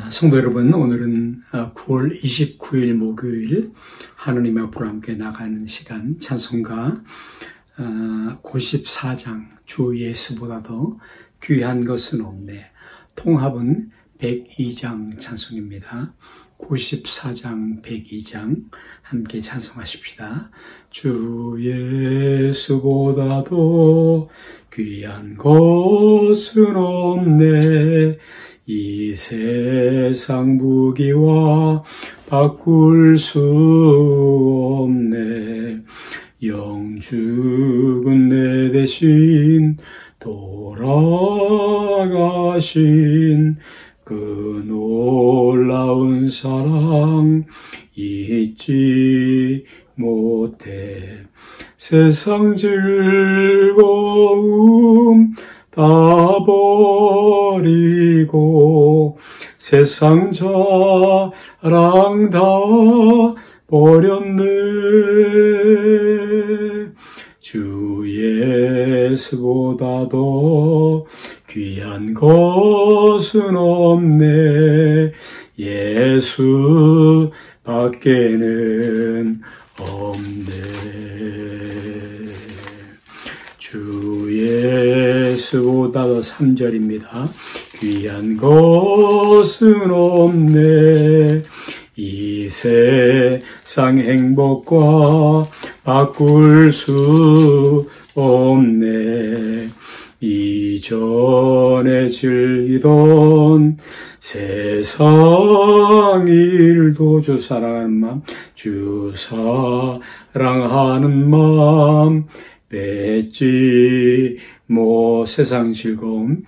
성도 여러분, 오늘은 9월 29일 목요일 하느님 앞으로 함께 나가는 시간 찬송가 94장 주 예수보다도 귀한 것은 없네. 통합은 102장 찬송입니다. 94장 102장 함께 찬송하십시다. 주 예수보다도 귀한 것은 없네. 이 세상 무기와 바꿀 수 없네. 영 죽은 내 대신 돌아가신 그 놀라운 사랑 잊지 못해. 세상 즐거움 다 버리고 세상 자랑 다 버렸네. 주 예수보다도 귀한 것은 없네. 예수 밖에는 없네. 주 예수보다도 3절입니다. 귀한 것은 없네. 이 세상 행복과 바꿀 수 없네. 이전에 즐기던 세상 일도 주 사랑하는 마음, 주 사랑하는 마음 뺏지 뭐. 세상 즐거움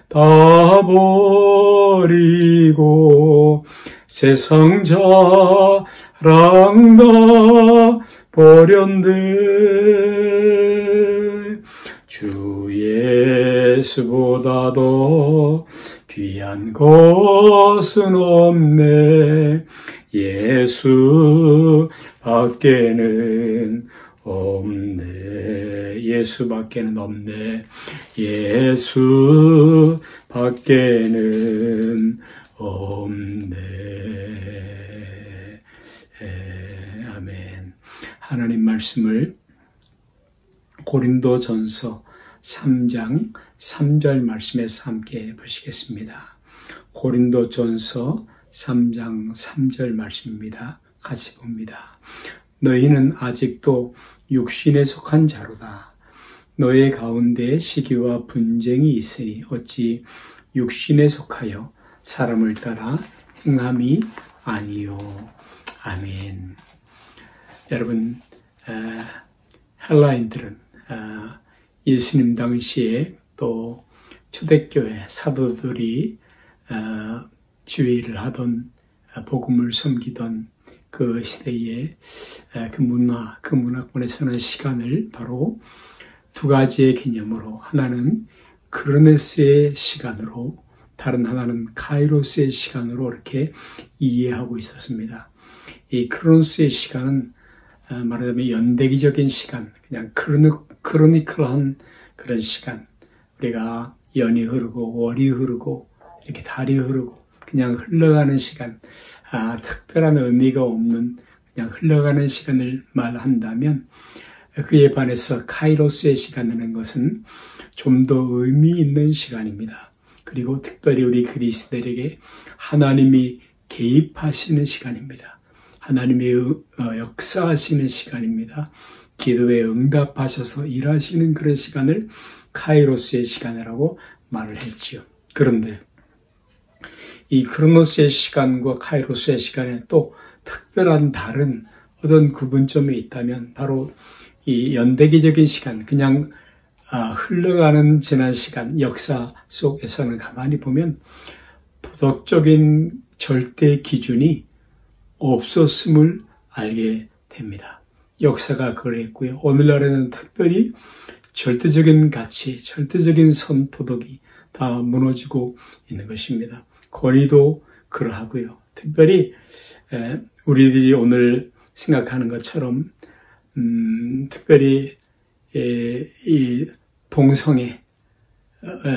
다 버리고 세상 자랑 다 버렸네. 주 예수보다도 귀한 것은 없네. 예수 밖에는 없네. 예수 밖에는 없네. 예수 밖에는 없네. 아멘. 하나님 말씀을 고린도전서 3장 3절 말씀에서 함께 보시겠습니다. 고린도전서 3장 3절 말씀입니다. 같이 봅니다. 너희는 아직도 육신에 속한 자로다. 너희 가운데 시기와 분쟁이 있으니 어찌 육신에 속하여 사람을 따라 행함이 아니요. 아멘. 여러분, 헬라인들은 예수님 당시에 또 초대교회 사도들이 지휘를 하던 복음을 섬기던 그 시대의 그 문화권에서는 시간을 바로 두 가지의 개념으로, 하나는 크로네스의 시간으로, 다른 하나는 카이로스의 시간으로 이렇게 이해하고 있었습니다. 이 크로노스의 시간은 말하자면 연대기적인 시간, 그냥 크로니컬한 그런 시간, 우리가 연이 흐르고 월이 흐르고 이렇게 달이 흐르고 그냥 흘러가는 시간, 특별한 의미가 없는 그냥 흘러가는 시간을 말한다면, 그에 반해서 카이로스의 시간이라는 것은 좀 더 의미 있는 시간입니다. 그리고 특별히 우리 그리스도인에게 하나님이 개입하시는 시간입니다. 하나님이 역사하시는 시간입니다. 기도에 응답하셔서 일하시는 그런 시간을 카이로스의 시간이라고 말을 했지요. 그런데 이 크로노스의 시간과 카이로스의 시간에 또 특별한 다른 어떤 구분점이 있다면 바로 이 연대기적인 시간, 그냥 흘러가는 지난 시간, 역사 속에서는 가만히 보면 도덕적인 절대 기준이 없었음을 알게 됩니다. 역사가 그랬고요. 오늘날에는 특별히 절대적인 가치, 절대적인 선, 도덕이 다 무너지고 있는 것입니다. 권위도 그러하고요. 특별히 우리들이 오늘 생각하는 것처럼 특별히 이 동성애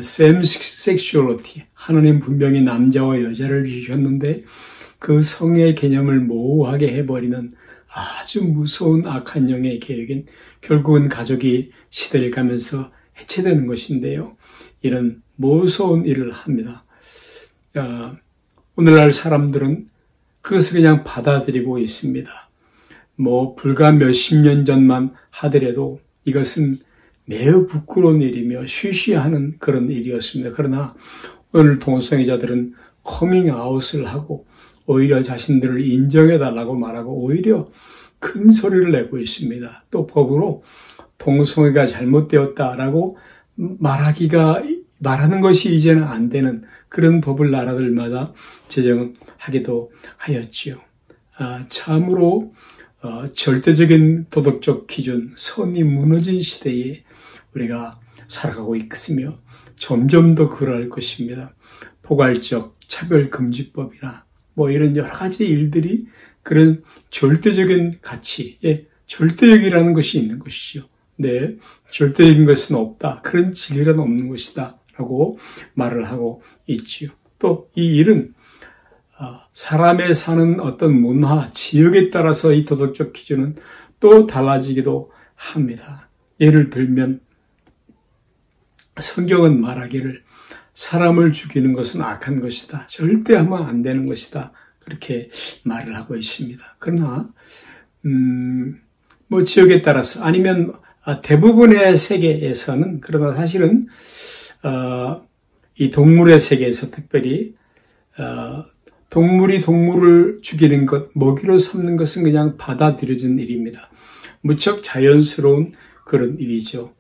same sexuality, 하나님 분명히 남자와 여자를 주셨는데 그 성의 개념을 모호하게 해버리는 아주 무서운 악한 영의 계획인 결국은 가족이 시대를 가면서 해체되는 것인데요. 이런 무서운 일을 합니다. 오늘날 사람들은 그것을 그냥 받아들이고 있습니다. 불과 몇십 년 전만 하더라도 이것은 매우 부끄러운 일이며 쉬쉬하는 그런 일이었습니다. 그러나 오늘 동성애자들은 커밍아웃을 하고 오히려 자신들을 인정해달라고 말하고 오히려 큰 소리를 내고 있습니다. 또 법으로 동성애가 잘못되었다라고 말하는 것이 이제는 안 되는 그런 법을 나라들마다 제정하기도 하였지요. 참으로 절대적인 도덕적 기준, 선이 무너진 시대에 우리가 살아가고 있으며 점점 더 그럴 것입니다. 포괄적 차별금지법이나 이런 여러 가지 일들이 그런 절대적인 가치에 절대적이라는 것이 있는 것이죠. 네, 절대적인 것은 없다. 그런 진리는 없는 것이다. 라고 말을 하고 있지요. 또 이 일은 사람의 사는 어떤 문화, 지역에 따라서 이 도덕적 기준은 또 달라지기도 합니다. 예를 들면 성경은 말하기를 사람을 죽이는 것은 악한 것이다. 절대 하면 안 되는 것이다. 그렇게 말을 하고 있습니다. 그러나 지역에 따라서 아니면 대부분의 세계에서는 그러나 사실은 이 동물의 세계에서 특별히 동물이 동물을 죽이는 것, 먹이로 삼는 것은 그냥 받아들여진 일입니다. 무척 자연스러운 그런 일이죠.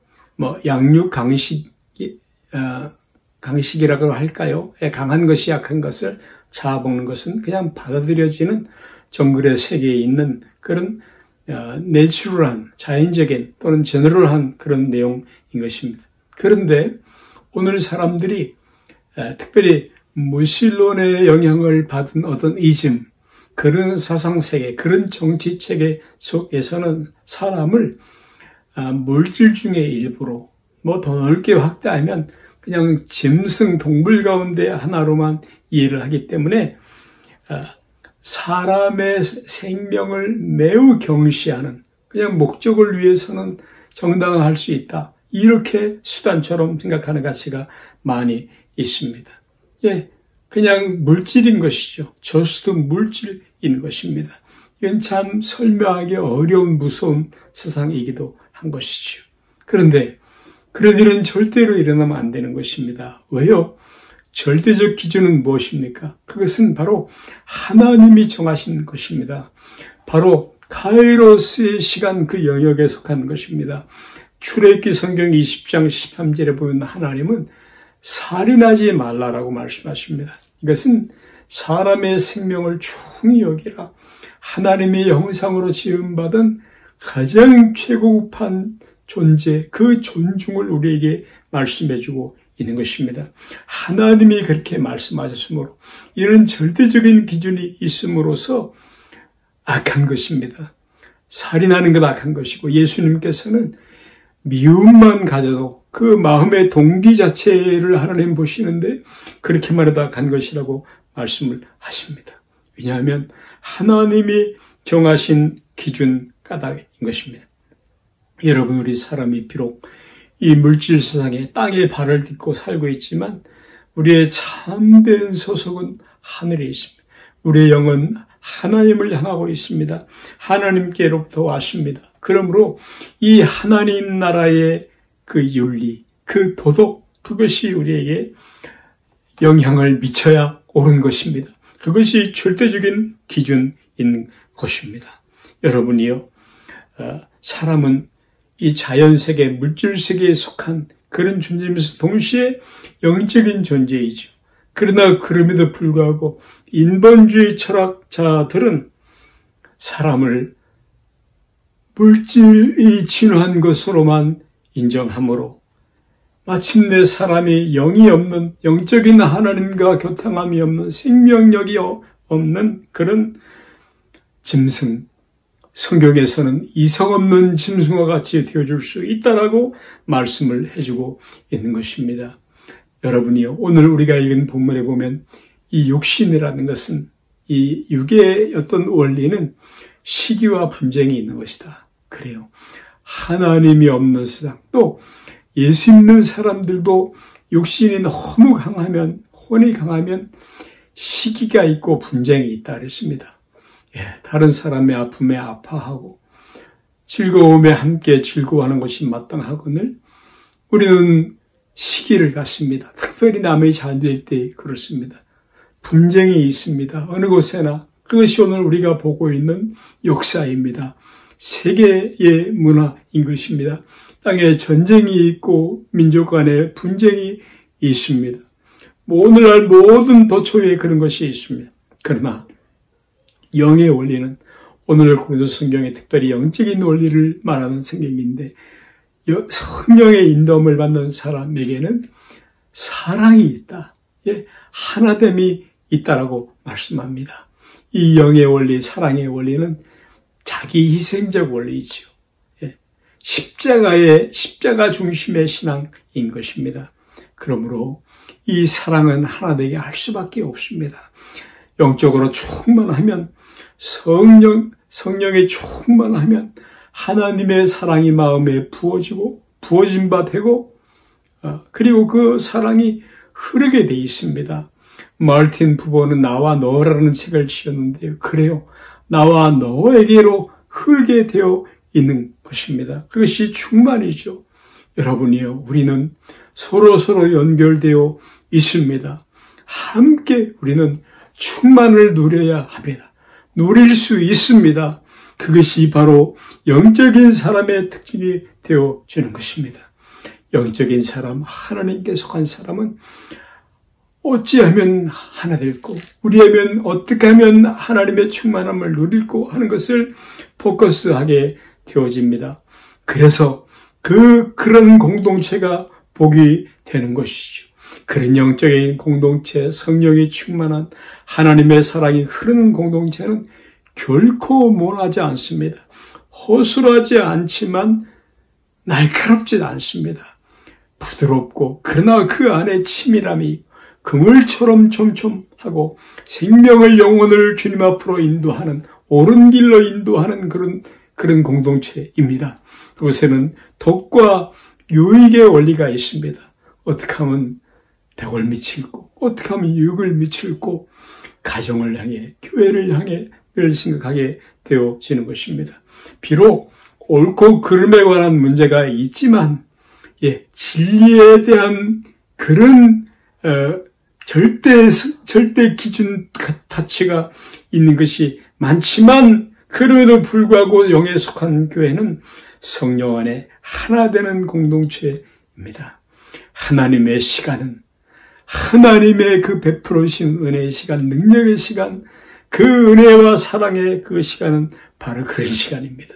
양육 강식이라고 할까요? 강한 것이 약한 것을 잡아먹는 것은 그냥 받아들여지는 정글의 세계에 있는 그런 내추럴한, 자연적인 또는 제너럴한 그런 내용인 것입니다. 그런데 오늘 사람들이 특별히 무신론의 영향을 받은 어떤 이즘, 그런 사상세계, 그런 정치체계 속에서는 사람을 물질 중의 일부로 더 넓게 확대하면 그냥 짐승 동물 가운데 하나로만 이해를 하기 때문에 사람의 생명을 매우 경시하는 그냥 목적을 위해서는 정당화할 수 있다. 이렇게 수단처럼 생각하는 가치가 많이 있습니다. 그냥 물질인 것이죠. 저수도 물질인 것입니다. 이건 참 설명하기 어려운 무서운 세상이기도 한 것이죠. 그런데 그런 일은 절대로 일어나면 안 되는 것입니다. 왜요? 절대적 기준은 무엇입니까? 그것은 바로 하나님이 정하신 것입니다. 바로 카이로스의 시간 그 영역에 속한 것입니다. 출애굽기 성경 20장 13절에 보면 하나님은 살인하지 말라라고 말씀하십니다. 이것은 사람의 생명을 중히 여기라. 하나님의 형상으로 지음받은 가장 최고급한 존재, 그 존중을 우리에게 말씀해주고 있는 것입니다. 하나님이 그렇게 말씀하셨으므로 이런 절대적인 기준이 있음으로써 악한 것입니다. 살인하는 것 악한 것이고 예수님께서는 미움만 가져도 그 마음의 동기 자체를 하나님 보시는데 그렇게 말하다 간 것이라고 말씀을 하십니다. 왜냐하면 하나님이 정하신 기준 까닭인 것입니다. 여러분, 우리 사람이 비록 이 물질 세상에 땅에 발을 딛고 살고 있지만 우리의 참된 소속은 하늘에 있습니다. 우리의 영은 하나님을 향하고 있습니다. 하나님께로부터 왔습니다. 그러므로 이 하나님 나라의 그 윤리, 그 도덕, 그것이 우리에게 영향을 미쳐야 옳은 것입니다. 그것이 절대적인 기준인 것입니다. 여러분이요, 사람은 이 자연세계, 물질세계에 속한 그런 존재이면서 동시에 영적인 존재이죠. 그러나 그럼에도 불구하고 인본주의 철학자들은 사람을 물질이 진화한 것으로만 인정하므로 마침내 사람이 영이 없는, 영적인 하나님과 교통함이 없는, 생명력이 없는 그런 짐승, 성경에서는 이성 없는 짐승과 같이 되어줄 수 있다라고 말씀을 해주고 있는 것입니다. 여러분이요, 오늘 우리가 읽은 본문에 보면 이 육신이라는 것은, 이 육의 어떤 원리는 시기와 분쟁이 있는 것이다. 그래요. 하나님이 없는 세상, 또 예수 믿는 사람들도 육신이 너무 강하면, 혼이 강하면 시기가 있고 분쟁이 있다 그랬습니다. 다른 사람의 아픔에 아파하고 즐거움에 함께 즐거워하는 것이 마땅하거늘 우리는 시기를 갖습니다. 특별히 남의 자녀일 때 그렇습니다. 분쟁이 있습니다. 어느 곳에나. 그것이 오늘 우리가 보고 있는 역사입니다. 세계의 문화인 것입니다. 땅에 전쟁이 있고 민족 간에 분쟁이 있습니다. 오늘날 모든 도처에 그런 것이 있습니다. 그러나 영의 원리는 오늘 고린도 성경에 특별히 영적인 원리를 말하는 성경인데 성령의 인도함을 받는 사람에게는 사랑이 있다. 하나됨이 있다라고 말씀합니다. 이 영의 원리, 사랑의 원리는 자기 희생적 원리이죠. 십자가 중심의 신앙인 것입니다. 그러므로 이 사랑은 하나 되게 할 수밖에 없습니다. 영적으로 충만하면, 성령이 충만하면 하나님의 사랑이 마음에 부어진 바 되고, 그리고 그 사랑이 흐르게 돼 있습니다. 마르틴 부보는 나와 너라는 책을 지었는데요. 그래요. 나와 너에게로 흐르게 되어 있는 것입니다. 그것이 충만이죠. 여러분이요, 우리는 서로 연결되어 있습니다. 함께 우리는 충만을 누려야 합니다. 누릴 수 있습니다. 그것이 바로 영적인 사람의 특징이 되어지는 것입니다. 영적인 사람, 하나님께 속한 사람은 어찌하면 하나 될고, 우리하면 어떻게 하면 하나님의 충만함을 누릴고 하는 것을 포커스하게 되어집니다. 그래서 그런 공동체가 복이 되는 것이죠. 그런 영적인 공동체, 성령이 충만한 하나님의 사랑이 흐르는 공동체는 결코 모나지 않습니다. 허술하지 않지만 날카롭지 않습니다. 부드럽고 그러나 그 안에 치밀함이 그물처럼 촘촘하고 생명을 영혼을 주님 앞으로 인도하는, 옳은 길로 인도하는 그런 공동체입니다. 그곳에는 덕과 유익의 원리가 있습니다. 어떻게 하면 덕을 미칠고, 어떻게 하면 유익을 미칠고, 가정을 향해, 교회를 향해 늘 생각하게 되어지는 것입니다. 비록 옳고 그름에 관한 문제가 있지만, 진리에 대한 그런 절대 기준 가치가 있는 것이 많지만, 그럼에도 불구하고 영에 속한 교회는 성령 안에 하나 되는 공동체입니다. 하나님의 시간은, 하나님의 그 베풀어주신 은혜의 시간, 능력의 시간, 그 은혜와 사랑의 그 시간은 바로 그런 시간입니다.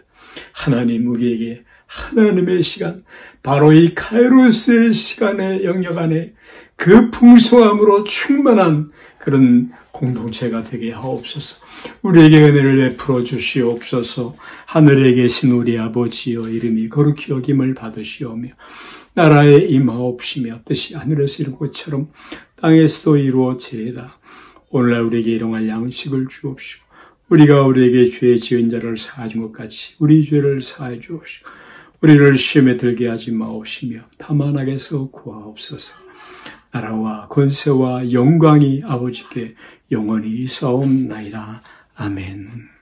하나님 우리에게 하나님의 시간, 바로 이 카이로스의 시간의 영역 안에 그 풍성함으로 충만한 그런 공동체가 되게 하옵소서. 우리에게 은혜를 베풀어 주시옵소서. 하늘에 계신 우리 아버지여, 이름이 거룩히 여김을 받으시오며 나라에 임하옵시며 뜻이 하늘에서 이룬 것처럼 땅에서도 이루어지이다. 오늘날 우리에게 일용할 양식을 주옵시고 우리가 우리에게 죄 지은 자를 사하준 것 같이 우리 죄를 사해 주옵시고 우리를 시험에 들게 하지 마옵시며 다만 악에서 구하옵소서. 나라와 권세와 영광이 아버지께 영원히 있사옵나이다. 아멘.